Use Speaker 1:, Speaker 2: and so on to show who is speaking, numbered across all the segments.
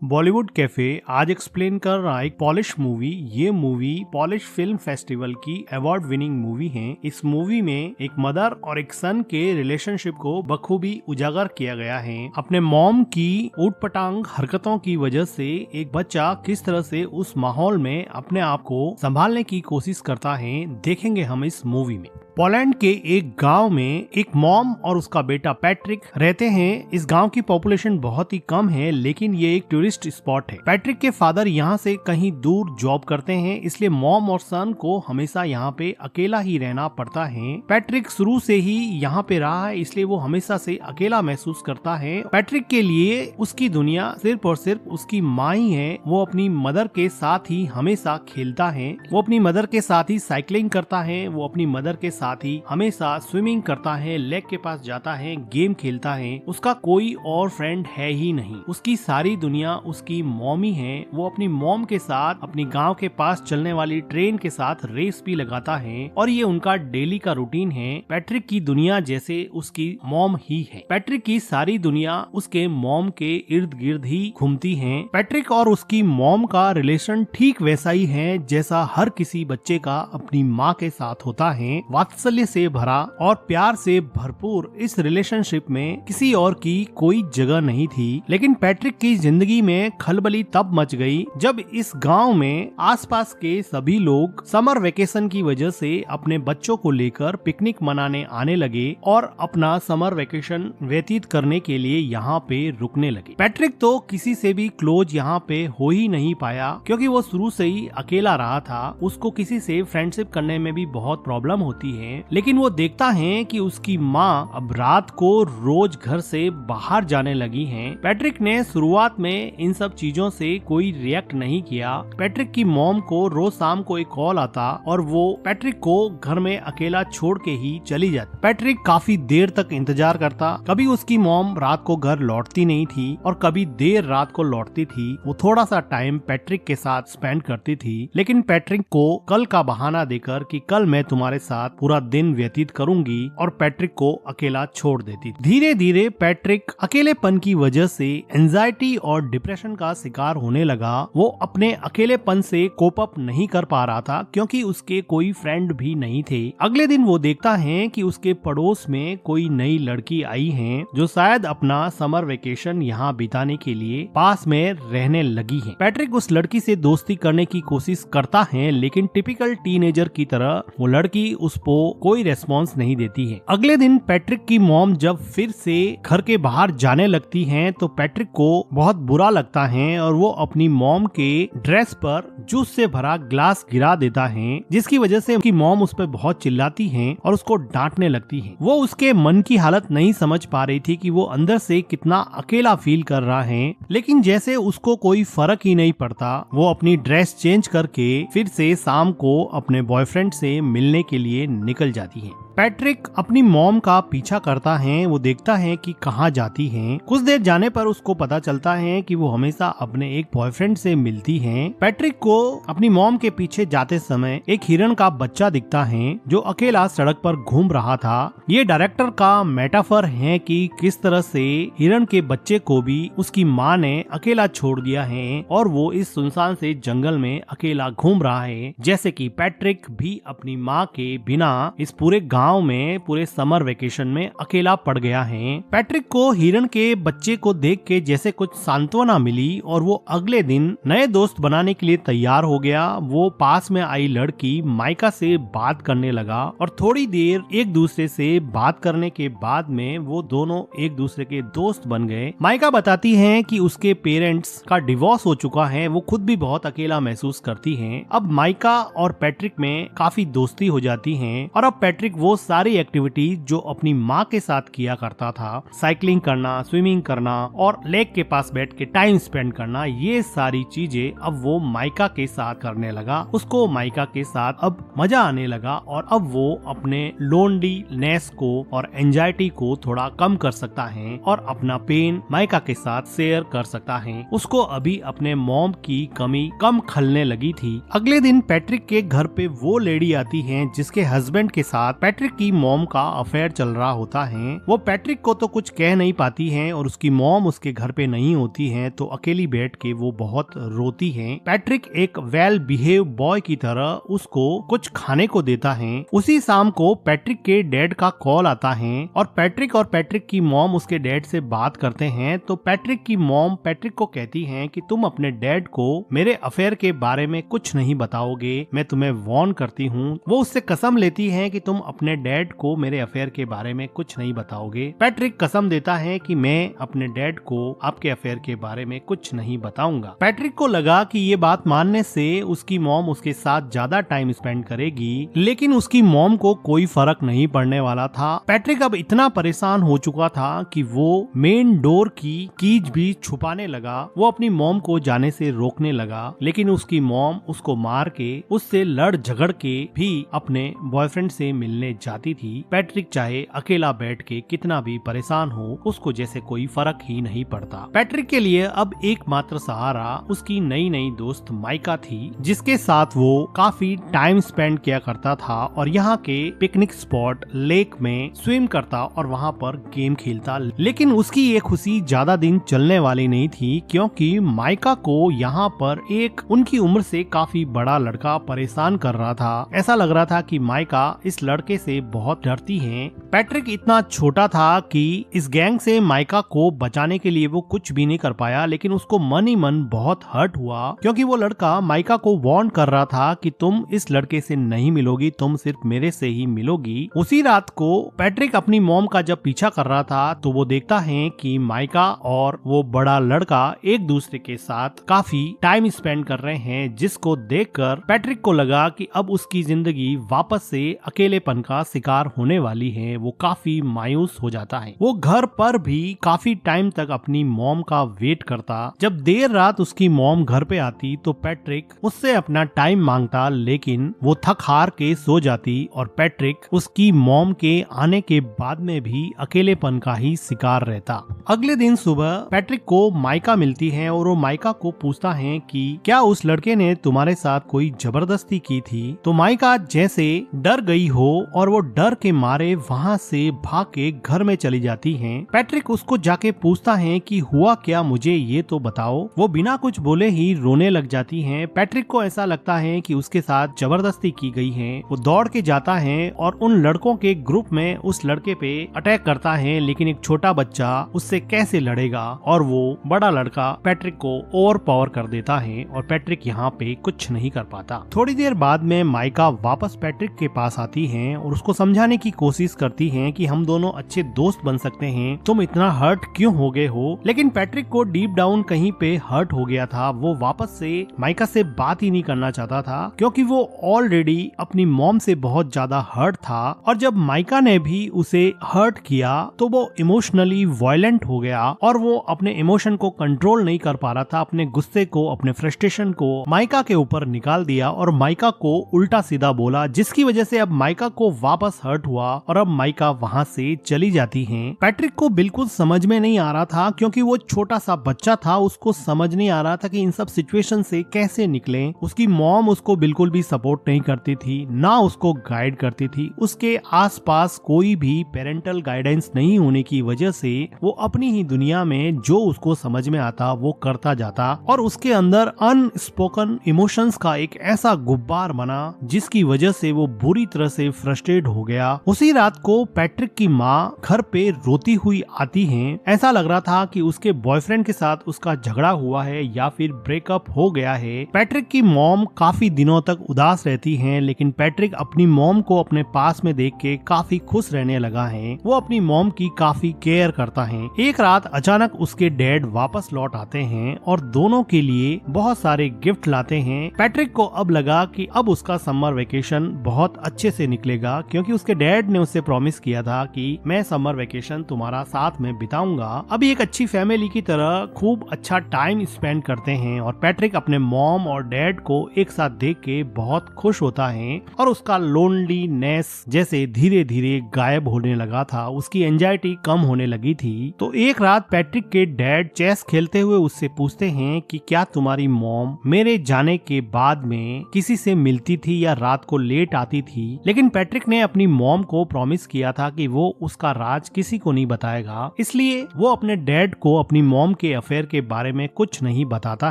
Speaker 1: Bollywood cafe आज explain कर रहा है एक पॉलिश मूवी। ये मूवी पॉलिश फिल्म फेस्टिवल की अवार्ड विनिंग मूवी है। इस मूवी में एक मदर और एक सन के रिलेशनशिप को बखूबी उजागर किया गया है। अपने मॉम की ऊटपटांग हरकतों की वजह से एक बच्चा किस तरह से उस माहौल में अपने आप को संभालने की कोशिश करता है, देखेंगे हम इस मूवी में। पोलैंड के एक गांव में एक मॉम और उसका बेटा पैट्रिक रहते हैं। इस गांव की पॉपुलेशन बहुत ही कम है, लेकिन ये एक टूरिस्ट स्पॉट है। पैट्रिक के फादर यहाँ से कहीं दूर जॉब करते हैं, इसलिए मॉम और सन को हमेशा यहाँ पे अकेला ही रहना पड़ता है। पैट्रिक शुरू से ही यहाँ पे रहा है, इसलिए वो हमेशा से अकेला महसूस करता है। पैट्रिक के लिए उसकी दुनिया सिर्फ और सिर्फ उसकी माँ ही है। वो अपनी मदर के साथ ही हमेशा खेलता है, वो अपनी मदर के साथ ही साइकिलिंग करता है, वो अपनी मदर के साथ ही हमेशा स्विमिंग करता है, लेक के पास जाता है, गेम खेलता है। उसका कोई और फ्रेंड है ही नहीं। उसकी सारी दुनिया उसकी मॉमी है। वो अपनी मॉम के साथ अपनी गांव के पास चलने वाली ट्रेन के साथ रेस भी लगाता है और ये उनका डेली का रूटीन है। पैट्रिक की दुनिया जैसे उसकी मॉम ही है। पैट्रिक की सारी दुनिया उसके मॉम के इर्द गिर्द ही घूमती है। पैट्रिक और उसकी मॉम का रिलेशन ठीक वैसा ही है जैसा हर किसी बच्चे का अपनी माँ के साथ होता है। वात्सल्य से भरा और प्यार से भरपूर इस रिलेशनशिप में किसी और की कोई जगह नहीं थी। लेकिन पैट्रिक की जिंदगी में खलबली तब मच गई जब इस गांव में आसपास के सभी लोग समर वेकेशन की वजह से अपने बच्चों को लेकर पिकनिक मनाने आने लगे और अपना समर वेकेशन व्यतीत करने के लिए यहाँ पे रुकने लगे। पैट्रिक तो किसी से भी क्लोज यहाँ पे हो ही नहीं पाया, क्योंकि वो शुरू से ही अकेला रहा था। उसको किसी से फ्रेंडशिप करने में भी बहुत प्रॉब्लम होती है। लेकिन वो देखता है कि उसकी माँ अब रात को रोज घर से बाहर जाने लगी हैं। पैट्रिक ने शुरुआत में इन सब चीजों से कोई रिएक्ट नहीं किया। पैट्रिक की मॉम को रोज शाम को एक कॉल आता और वो पैट्रिक को घर में अकेला छोड़ के ही चली जाती। पैट्रिक काफी देर तक इंतजार करता। कभी उसकी मॉम रात को घर लौटती नहीं थी और कभी देर रात को लौटती थी। वो थोड़ा सा टाइम पैट्रिक के साथ स्पेंड करती थी, लेकिन पैट्रिक को कल का बहाना देकर कि कल मैं तुम्हारे साथ पूरा दिन व्यतीत करूंगी और पैट्रिक को अकेला छोड़ देती। धीरे धीरे पैट्रिक अकेलेपन की वजह से एंजाइटी और डिप्रेशन का शिकार होने लगा। वो अपने अकेलेपन से कोप अप नहीं कर पा रहा था, क्योंकि उसके कोई फ्रेंड भी नहीं थे। अगले दिन वो देखता है कि उसके पड़ोस में कोई नई लड़की आई है जो शायद अपना समर वेकेशन यहाँ बिताने के लिए पास में रहने लगी है। पैट्रिक उस लड़की से दोस्ती करने की कोशिश करता है, लेकिन टिपिकल टीनेजर की तरह वो लड़की उसको कोई रेस्पॉन्स नहीं देती है। अगले दिन पैट्रिक की मॉम जब फिर से घर के बाहर जाने लगती हैं, तो पैट्रिक को बहुत बुरा लगता है और वो अपनी मॉम के ड्रेस पर जूस से भरा ग्लास गिरा देता है, जिसकी वजह से उसकी मॉम उस पर बहुत चिल्लाती है और उसको डांटने लगती है। वो उसके मन की हालत नहीं समझ पा रही थी कि वो अंदर से कितना अकेला फील कर रहा है, लेकिन जैसे उसको कोई फर्क ही नहीं पड़ता, वो अपनी ड्रेस चेंज करके फिर से शाम को अपने बॉयफ्रेंड से मिलने के लिए निकल जाती है। पैट्रिक अपनी मॉम का पीछा करता है। वो देखता है कि कहाँ जाती है। कुछ देर जाने पर उसको पता चलता है कि वो हमेशा अपने एक बॉयफ्रेंड से मिलती है। पैट्रिक को अपनी मॉम के पीछे जाते समय एक हिरन का बच्चा दिखता है जो अकेला सड़क पर घूम रहा था। ये डायरेक्टर का मेटाफर है कि किस तरह से हिरन के बच्चे को भी उसकी माँ ने अकेला छोड़ दिया है और वो इस सुनसान से जंगल में अकेला घूम रहा है, जैसे कि पैट्रिक भी अपनी माँ के बिना इस पूरे गाँव में पूरे समर वेकेशन में अकेला पड़ गया है। पैट्रिक को हिरन के बच्चे को देख के जैसे कुछ सांत्वना मिली और वो अगले दिन नए दोस्त बनाने के लिए तैयार हो गया। वो पास में आई लड़की माइका से बात करने लगा और थोड़ी देर एक दूसरे से बात करने के बाद में वो दोनों एक दूसरे के दोस्त बन गए। माइका बताती है कि उसके पेरेंट्स का डिवोर्स हो चुका है। वो खुद भी बहुत अकेला महसूस करती है। अब माइका और पैट्रिक में काफी दोस्ती हो जाती है और अब पैट्रिक वो सारी एक्टिविटीज जो अपनी माँ के साथ किया करता था, साइकिलिंग करना, स्विमिंग करना और लेक के पास बैठ के टाइम स्पेंड करना, ये सारी चीजें अब वो माइका के साथ करने लगा। उसको माइका के साथ अब मजा आने लगा और अब वो अपने लोनलीनेस को और एंजाइटी को थोड़ा कम कर सकता है और अपना पेन माइका के साथ शेयर कर सकता है। उसको अभी अपने मॉम की कमी कम खलने लगी थी। अगले दिन पैट्रिक के घर पे वो लेडी आती है जिसके हस्बैंड के साथ पैट्रिक पैट्रिक की मॉम का अफेयर चल रहा होता है। वो पैट्रिक को तो कुछ कह नहीं पाती है और उसकी मॉम उसके घर पे नहीं होती है, तो अकेली बैठ के वो बहुत रोती है। पैट्रिक एक वेल बिहेव बॉय की तरह उसको कुछ खाने को देता है। उसी शाम को पैट्रिक के डैड का कॉल आता है और पैट्रिक की मॉम उसके डैड से बात करते हैं। तो पैट्रिक की मॉम पैट्रिक को कहती है कि तुम अपने डैड को मेरे अफेयर के बारे में कुछ नहीं बताओगे, मैं तुम्हें वार्न करती हूँ। वो उससे कसम लेती है कि तुम अपने डैड को मेरे अफेयर के बारे में कुछ नहीं बताओगे। पैट्रिक कसम देता है कि मैं अपने डैड को आपके अफेयर के बारे में कुछ नहीं बताऊंगा। पैट्रिक को लगा कि ये बात मानने से उसकी मॉम उसके साथ ज्यादा टाइम स्पेंड करेगी, लेकिन उसकी मॉम को कोई फर्क नहीं पड़ने वाला था। पैट्रिक अब इतना परेशान हो चुका था कि वो मेन डोर की कीज भी छुपाने लगा। वो अपनी मॉम को जाने से रोकने लगा, लेकिन उसकी मॉम उसको मार के उससे लड़ झगड़ के भी अपने बॉयफ्रेंड से मिलने जाती थी। पैट्रिक चाहे अकेला बैठ के कितना भी परेशान हो, उसको जैसे कोई फर्क ही नहीं पड़ता। पैट्रिक के लिए अब एकमात्र सहारा उसकी नई नई दोस्त माइका थी, जिसके साथ वो काफी टाइम स्पेंड किया करता था और यहाँ के पिकनिक स्पॉट लेक में स्विम करता और वहाँ पर गेम खेलता। लेकिन उसकी ये खुशी ज्यादा दिन चलने वाली नहीं थी, क्योंकि माइका को यहाँ पर एक उनकी उम्र से काफी बड़ा लड़का परेशान कर रहा था। ऐसा लग रहा था कि माइका इस लड़के से बहुत डरती है। पैट्रिक इतना छोटा था कि इस गैंग से माइका को बचाने के लिए वो कुछ भी नहीं कर पाया, लेकिन उसको मन ही मन बहुत हर्ट हुआ, क्योंकि वो लड़का माइका को वार्न कर रहा था कि तुम इस लड़के से नहीं मिलोगी, तुम सिर्फ मेरे से ही मिलोगी। उसी रात को पैट्रिक अपनी मॉम का जब पीछा कर रहा था तो वो देखता है कि माइका और वो बड़ा लड़का एक दूसरे के साथ काफी टाइम स्पेंड कर रहे हैं, जिसको देखकर पैट्रिक को लगा कि अब उसकी जिंदगी वापस से अकेलेपन का शिकार होने वाली है। वो काफी मायूस हो जाता है। वो घर पर भी काफी टाइम तक अपनी मॉम का वेट करता। जब देर रात उसकी मॉम घर पे आती तो पैट्रिक उससे अपना टाइम मांगता, लेकिन वो थक हार के सो जाती और पैट्रिक उसकी मॉम के आने के बाद में भी अकेलेपन का ही शिकार रहता। अगले दिन सुबह पैट्रिक को माइका मिलती है और वो माइका को पूछता है कि क्या उस लड़के ने तुम्हारे साथ कोई जबरदस्ती की थी। तो माइका जैसे डर गई हो और वो डर के मारे वहाँ से भाग के घर में चली जाती है। पैट्रिक उसको जाके पूछता है कि हुआ क्या, मुझे ये तो बताओ। वो बिना कुछ बोले ही रोने लग जाती है। पैट्रिक को ऐसा लगता है कि उसके साथ जबरदस्ती की गई है। वो दौड़ के जाता है और उन लड़कों के ग्रुप में उस लड़के पे अटैक करता है, लेकिन एक छोटा बच्चा उससे कैसे लड़ेगा और वो बड़ा लड़का पैट्रिक को ओवर पावर कर देता है और पैट्रिक यहाँ पे कुछ नहीं कर पाता। थोड़ी देर बाद में माइका वापस पैट्रिक के पास आती है और उसको समझाने की कोशिश करती है कि हम दोनों अच्छे दोस्त बन सकते हैं, तुम इतना हर्ट क्यों हो गए हो। लेकिन पैट्रिक को डीप डाउन कहीं पे हर्ट हो गया था। वो वापस से माइका से बात ही नहीं करना चाहता था, क्योंकि वो ऑलरेडी अपनी मॉम से बहुत ज्यादा हर्ट था और जब माइका ने भी उसे हर्ट किया तो वो इमोशनली वायलेंट हो गया और वो अपने इमोशन को कंट्रोल नहीं कर पा रहा था। अपने गुस्से को, अपने फ्रस्ट्रेशन को माइका के ऊपर निकाल दिया और माइका को उल्टा सीधा बोला, जिसकी वजह से अब माइका को वापस हर्ट हुआ और अब माइका वहाँ से चली जाती है। पैट्रिक को बिल्कुल समझ में नहीं आ रहा था, क्योंकि वो छोटा सा बच्चा था, उसको समझ नहीं आ रहा था कि इन सब सिचुएशन से कैसे निकले। उसकी मॉम उसको बिल्कुल भी सपोर्ट नहीं करती थी, ना उसको गाइड करती थी। उसके आसपास कोई भी पेरेंटल गाइडेंस नहीं होने की वजह से वो अपनी ही दुनिया में जो उसको समझ में आता वो करता जाता और उसके अंदर अनस्पोकन इमोशंस का एक ऐसा गुब्बार बना जिसकी वजह से वो बुरी तरह से फ्रस्ट्रेट हो गया। उसी रात को पैट्रिक की माँ घर पे रोती हुई आती है। ऐसा लग रहा था कि उसके बॉयफ्रेंड के साथ उसका झगड़ा हुआ है या फिर ब्रेकअप हो गया है। पैट्रिक की मॉम काफी दिनों तक उदास रहती हैं, लेकिन पैट्रिक अपनी मॉम को अपने पास में देख के काफी खुश रहने लगा है। वो अपनी मॉम की काफी केयर करता है। एक रात अचानक उसके डैड वापस लौट आते हैं और दोनों के लिए बहुत सारे गिफ्ट लाते हैं। पैट्रिक को अब लगा कि अब उसका समर वेकेशन बहुत अच्छे से निकलेगा, क्योंकि उसके डैड ने उससे प्रॉमिस किया था कि मैं समर वेकेशन तुम्हारा साथ में बिताऊंगा। अभी एक अच्छी फैमिली की तरह खूब अच्छा टाइम स्पेंड करते हैं और पैट्रिक अपने मॉम और डैड को एक साथ देख के बहुत खुश होता है और उसका लोनलीनेस जैसे धीरे धीरे गायब होने लगा था। उसकी एंजाइटी कम होने लगी थी। तो एक रात पैट्रिक के डैड चेस खेलते हुए उससे पूछते हैं कि क्या तुम्हारी मॉम मेरे जाने के बाद में किसी से मिलती थी या रात को लेट आती थी। लेकिन पैट्रिक ने अपनी मॉम को प्रॉमिस किया था कि वो उसका राज किसी को नहीं बताएगा, इसलिए वो अपने डैड को अपनी मॉम के अफेयर के बारे में कुछ नहीं बताता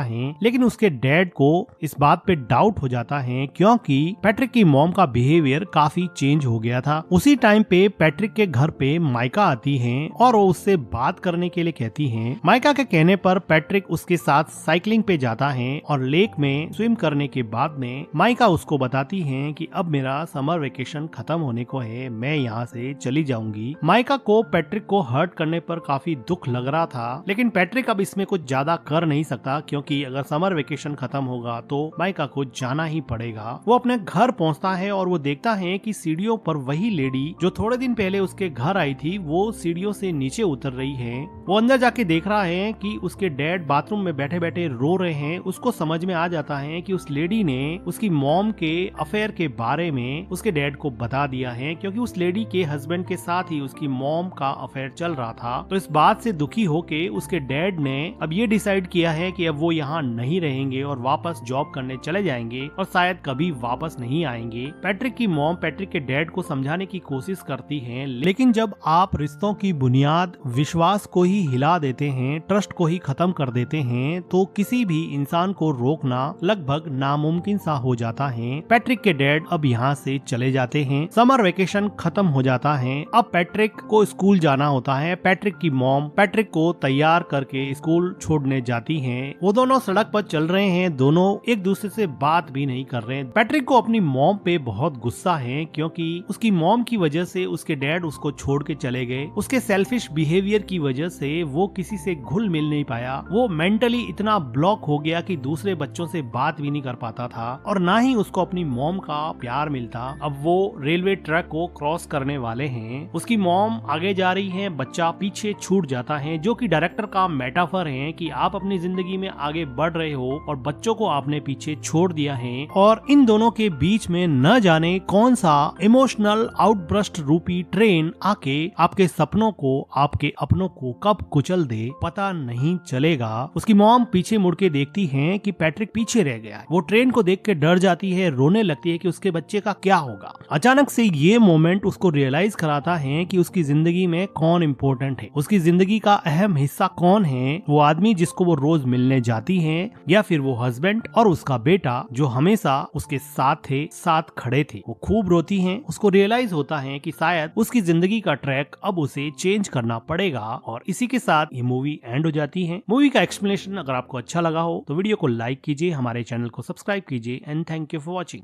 Speaker 1: है। लेकिन उसके डैड को इस बात पे डाउट हो जाता है क्योंकि पैट्रिक की मॉम का बिहेवियर काफी चेंज हो गया था। उसी टाइम पे पैट्रिक के घर पे माइका आती है और वो उससे बात करने के लिए कहती है। माइका के कहने पर पैट्रिक उसके साथ साइकिलिंग पे जाता है और लेक में स्विम करने के बाद में माइका उसको बताती है कि अब मेरा समर वेकेशन खत्म होने को है, मैं यहाँ से चली जाऊंगी। माइका को पैट्रिक को हर्ट करने पर काफी दुख लग रहा था, लेकिन पैट्रिक अब इसमें कुछ ज्यादा कर नहीं सकता क्योंकि अगर समर वेकेशन खत्म होगा तो माइका को जाना ही पड़ेगा। वो अपने घर पहुंचता है और वो देखता है कि सीढ़ियों पर वही लेडी जो थोड़े दिन पहले उसके घर आई थी वो सीढ़ियों से नीचे उतर रही है। वो अंदर जाके देख रहा है कि उसके डैड बाथरूम में बैठे बैठे रो रहे हैं। उसको समझ में आ जाता है कि उस लेडी ने उसकी मॉम के अफेयर के बारे में उसके डैड को बता दिया है, क्योंकि उस लेडी के हस्बैंड के साथ ही उसकी मॉम का अफेयर चल रहा था। तो इस बात से दुखी होके उसके डैड ने अब ये डिसाइड किया है कि अब वो यहाँ नहीं रहेंगे और वापस जॉब करने चले जाएंगे और शायद कभी वापस नहीं आएंगे। पैट्रिक की मॉम पैट्रिक के डैड को समझाने की कोशिश करती है, लेकिन जब आप रिश्तों की बुनियाद विश्वास को ही हिला देते हैं, ट्रस्ट को ही खत्म कर देते हैं, तो किसी भी इंसान को रोकना लगभग नामुमकिन सा हो जाता है। पैट्रिक के डैड अब यहाँ से चले जाते हैं। समर वेकेशन खत्म हो जाता है। अब पैट्रिक को स्कूल जाना होता है। पैट्रिक की मॉम पैट्रिक को तैयार करके स्कूल छोड़ने जाती हैं। वो दोनों सड़क पर चल रहे हैं, दोनों एक दूसरे से बात भी नहीं कर रहे हैं। पैट्रिक को अपनी मॉम पे बहुत गुस्सा है क्योंकि उसकी मॉम की वजह से उसके डैड उसको छोड़ के चले गए। उसके सेल्फिश बिहेवियर की वजह से वो किसी से घुल मिल नहीं पाया। वो मेंटली इतना ब्लॉक हो गया कि दूसरे बच्चों से बात भी नहीं कर पाता था और ना ही उसको अपनी मॉम का प्यार मिलता। अब वो रेलवे ट्रैक को क्रॉस करने वाले हैं। उसकी मॉम आगे जा रही है, बच्चा पीछे छूट जाता है, जो कि डायरेक्टर का मेटाफर है कि आप अपनी जिंदगी में आगे बढ़ रहे हो और बच्चों को आपने पीछे छोड़ दिया है। और इन दोनों के बीच में न जाने कौन सा इमोशनल आउटबर्स्ट रूपी ट्रेन आके आपके सपनों को, आपके अपनों को कब कुचल दे पता नहीं चलेगा। उसकी मॉम पीछे मुड़ के देखती है कि पैट्रिक पीछे रह गया है। वो ट्रेन को देख के डर जाती है, रोने लगती है कि उसके बच्चे का क्या होगा। अचानक से ये मोमेंट उसको रियलाइज कराता है कि उसकी जिंदगी में कौन इम्पोर्टेंट है, उसकी जिंदगी का अहम हिस्सा कौन है। वो आदमी जिसको वो रोज मिलने जाती है, या फिर वो हस्बैंड और उसका बेटा जो हमेशा उसके साथ थे, साथ खड़े थे। वो खूब रोती है। उसको रियलाइज होता है कि शायद उसकी जिंदगी का ट्रैक अब उसे चेंज करना पड़ेगा। और इसी के साथ ये मूवी एंड हो जाती है। मूवी का एक्सप्लेनेशन अगर आपको अच्छा लगा हो तो वीडियो को लाइक कीजिए, हमारे चैनल को सब्सक्राइब कीजिए and thank you for watching.